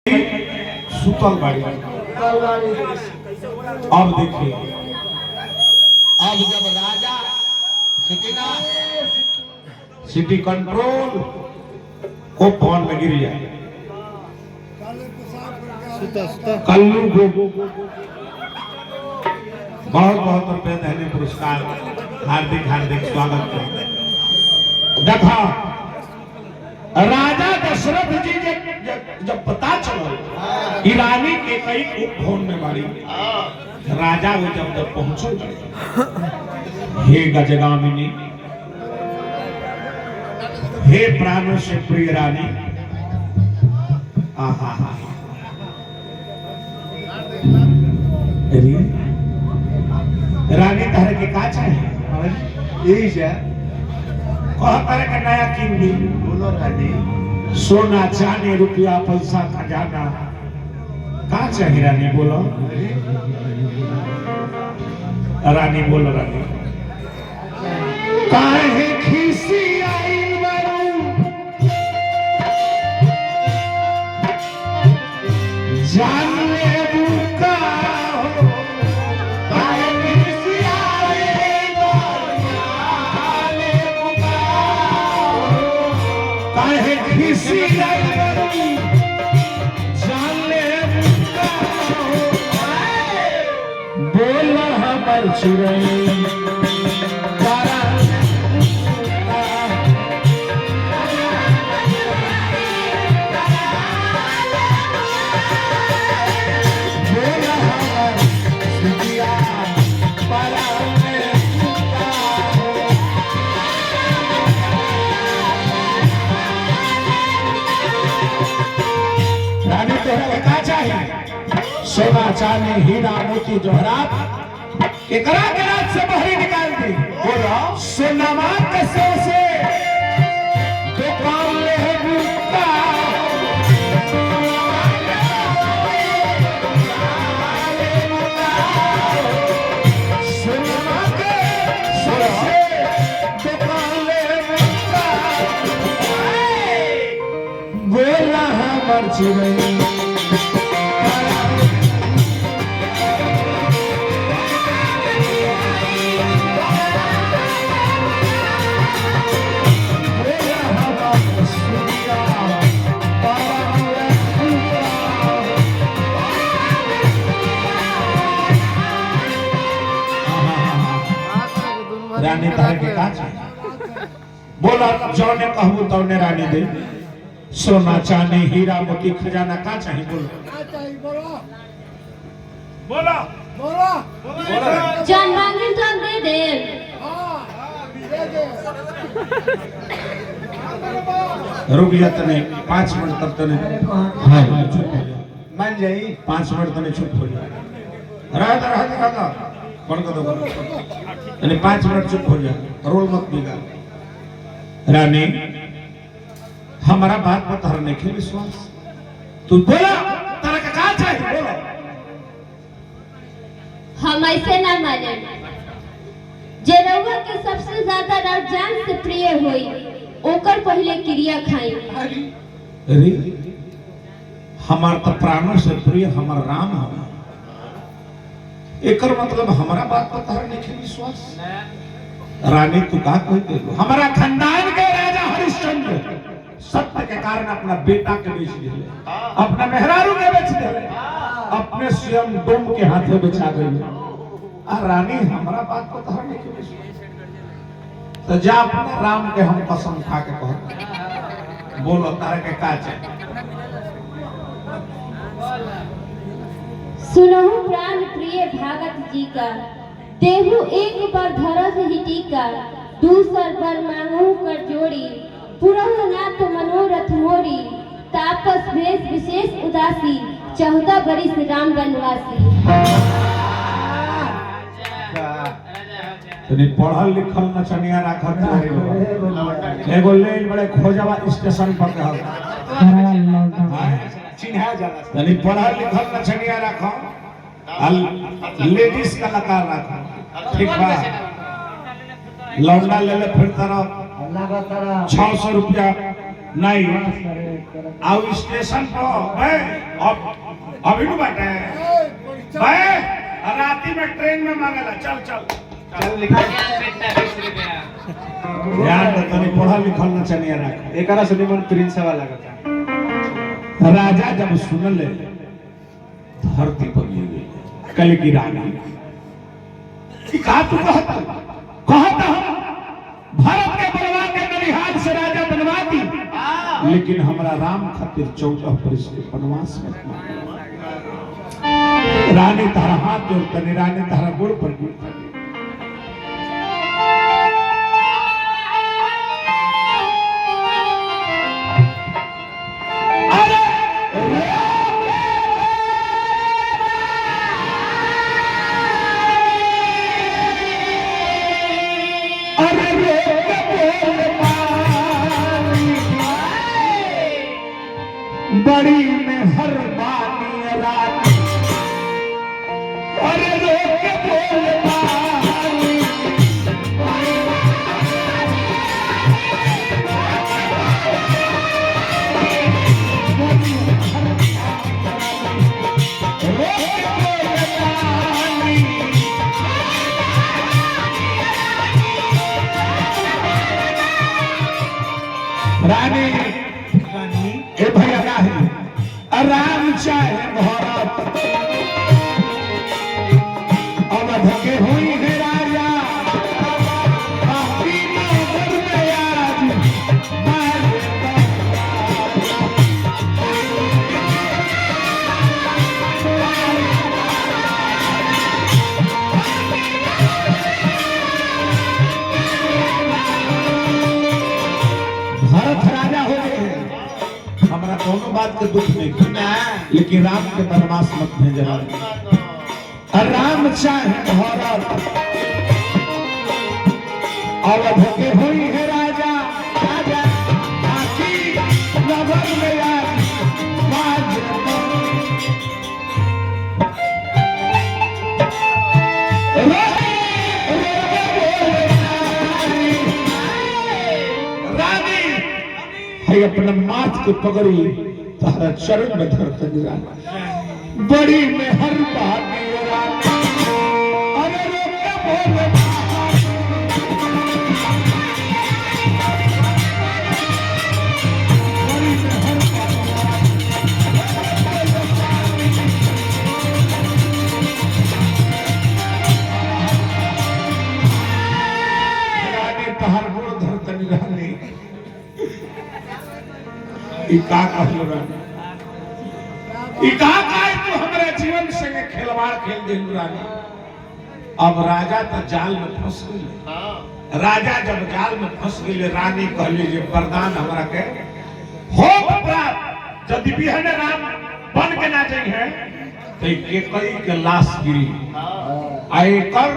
सुतल बाड़ी। अब देखिए, अब जब राजा सिटी कंट्रोल को फोन में गिर जाए, कल्लू को बहुत बहुत रुपए देने पुरस्कार, हार्दिक हार्दिक स्वागत है। देखा राजा दशरथ जी जब पता चला ईरानी के कई उपभवन में बाड़ी, राजा वो जब पहुंचे, हे गजगामिनी, हे प्राणों से प्रिय रानी, रानी तरह के का चाहिए यही है तरह का नया किंग भी बोलो रानी, सोना चांदी रुपया पैसा खजाना का चाहिए रानी, बोलो रानी, बोलो रानी। काहे खीसी आई बरू जान ले बुका हो, काहे खीसी आई बरू जान ले बुका हो, काहे खीसी आई बरू जान ले बुका हो, बोला हमर चिरई सोना चांदी हीरा मोती जवाहरात एकरा के रात से बहरी निकाल दी, बोलो सोनामा कैसे से दुकान ले बुका, सोनामा कैसे से दुकान ले बुका, बोला हमर चिरई रानी तारे के का चाहिए, बोला जौने कहबू तौने रानी दे, सोना चांदी हीरा मोती खजाना का चाहिए, बोलो बोला बोला जान मांगे तो हम दे दे। रुक जा तने 5 मिनट तक तने मान जाई, 5 मिनट तने चुप हो जा, रहा बंद कर दो, यानी 5 मिनट चुप हो जा, रोल मत बिगाड़। रानी हमारा बात पर तारा नहीं विश्वास, तू बोला तारा का क्या चाहिए, बोला। हम ऐसे ना माने, जे रउआ के सबसे ज्यादा राजान से प्रिय होई ओकर पहले क्रिया खाई। अरे हमार तो प्राणों से प्रिय हमार राम है, एकर मतलब हमारा बात पर तारा नहीं विश्वास। रानी तू का कोई दे, हमारा खानदान के राजा हरिश्चंद्र सत्य के कारण अपना बेटा के बेच दिले, अपना मेहरारू के बेच दिले, अपने स्वयं डोम के हाथे बेचा गई। रानी हमारा बात पर तारा नहीं विश्वास, तो जा अपने राम के हम कसम खा के कह, बोलो तारा के का चाहिए। सुनहु प्राण प्रिय भागत जी का, देहु एक बार धरस ही टीका, दूसर बार मांगू कर जोड़ी, पुरहु नाथ मनोरथ मोरी, तापस भेष विशेष उदासी, 14 बरिस राम वनवासी। तनी पढ़ल लिखल नचनिया राखत एगो ले बड़े खोजवा स्टेशन पर रहल, चिन्हा जाला, तनी पढ़ल लिखल नचनिया राखो, लेडीज कलाकार राखो, ठीक बा। लौंडा ले ले फिर तरह 600 रुपया नहीं आओ स्टेशन पर अभी नु बैठे राती में ट्रेन में मांगला चल चल चल लिखा बेटा 20 रुपया यार तनी पढ़ा लिखल न चनिया रख एकरा से निमन प्रिंस वाला लगता राजा जब सुन ले धरती पर गिर गई कल की रानी का तू कहता भारत के बनवा के ननिहाल से राजा बनवा दी लेकिन हमारा राम खातिर 14 वर्ष के वनवास में रानी तारा हाथ जोड़ता नहीं रानी तारा गोड़ पर गिरता बड़ी मेहरबानी रानी अरे रोक बोल पानी रानी ए भैया है राम चाहे भारत अवध के हुई है राजा बाकी नौकर में आज भारत राजा हो गए हमारा दोनों बात के दुख नहीं लेकिन राम के बनवास मत भेजा राम चाहे भारत अवध के हुई है राजा राजा बाकी नगर में आज रानी है अपने माथ को पकड़ी तारा चरण में धरते निराला बड़ी मेहरबानी रानी अरे रोके बोले बड़ी रानी तहार गोड़ धरते निराली का कहलो रानी का तू हमारे जीवन संगे खिलवाड़ खेल दिल रानी अब राजा तो जाल में फंस गई राजा जब जाल में फंस गई रानी कहली जे वरदान हमरा के हो प्राप्त यदि बिहन राम बन के ना जाई है तो के कई के लाश गिरी आए कर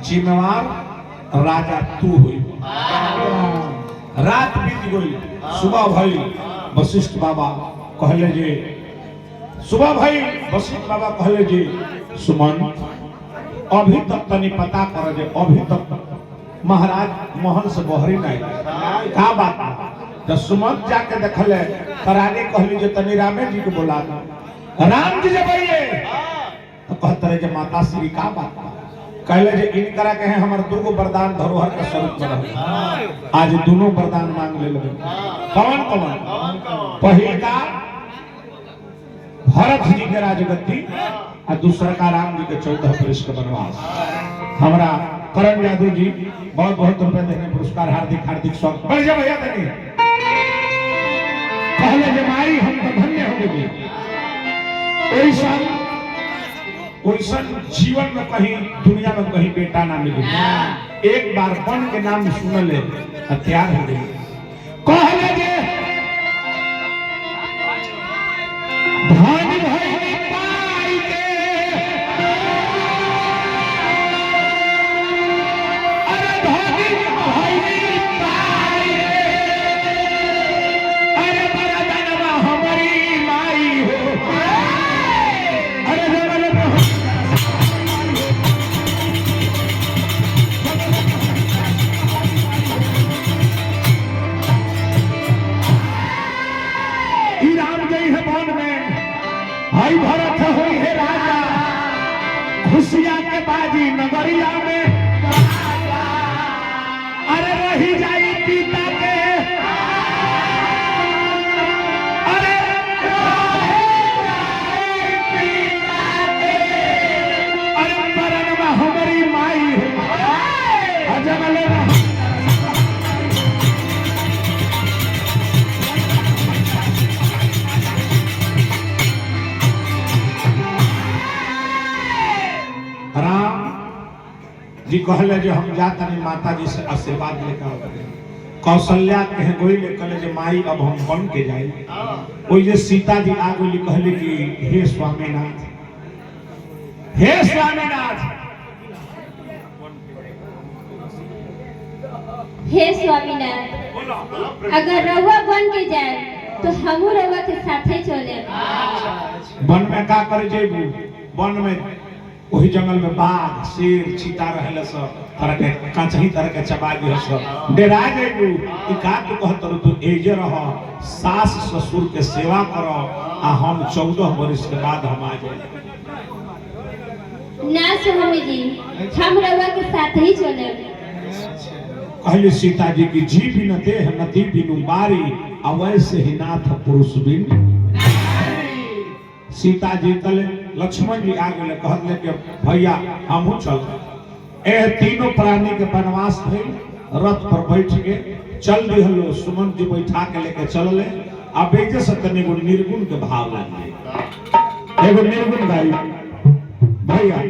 जिम्मेवार राजा तू हुई रात बीत गई सुबह भई वशिष्ठ बाबा कहले जे सुबह भाई वशिष्ठ बाबा कहले जी सुमन अभी तक तनी पता कर जे अभी तक महाराज महल से बहरी नहीं का बात तो सुमन जाके देखले रानी कहली जे तनी रामे जी को बुला राम जी जब आइए तो कहते रहे जे माता श्री का बात कहले जे इनकरा के हैं हमार दुगो वरदान धरोहर के स्वरूप में रहे आज दोनों वरदान मांग ले लगे कौन कौन पहिल का भरत जी के राजगद्दी और दूसरा का राम जी के 14 वर्ष का वनवास हमारा करण यादव जी बहुत बहुत रुपए देने पुरस्कार हार्दिक हार्दिक स्वागत बढ़ जा भैया देने पहले जमाई हम तो धन्य हो गए ओइसन जीवन में कहीं दुनिया में कहीं बेटा ना मिले एक बार बन के नाम सुन ले हथियार हो गई कहले जे धानी भाई पाई के अरे धानी भाई पाई अरे बड़ा जनवा हमारी माई हो अरे हई भरत होई है राजा खुशियां के बाजी नगरिया में अरे रही जाई पिता के अरे अरे परन में हमारी माई अजमले राम जी कहले जो हम जाता नहीं माता जी से आशीर्वाद लेकर कौशल्या कहे गोई ले कहले जो माई अब हम बन के जाए ओई जे सीता जी आ गोई कहले कि हे स्वामीनाथ हे स्वामीनाथ अगर रउआ बन के जाए तो हमू रउआ के साथे चले। वन में का करे जेबू वन में वही जंगल में बाघ शेर चीता रहले सब तरह के काचही तरह के चबा दियो सब डेरा जेबू ई का तू कहत तू एजे रह सास ससुर के सेवा करो आ हम 14 वर्ष के बाद हम आ जाए। ना स्वामी जी हम रउआ के साथ ही चले। कहले सीता जी की जी बिन देह नदी बिनु बारी अवैसे ही नाथ पुरुष बिन सीता जी तले लक्ष्मण जी आ गए कहले कि भैया हमहू चल ए तीनों प्राणी के वनवास भइल रथ पर बैठ के चल दिहलो सुमन जी बैठा के लेके चलले अब बेजे से तने एगो निर्गुण के भाव लागे एगो निर्गुण गाई भैया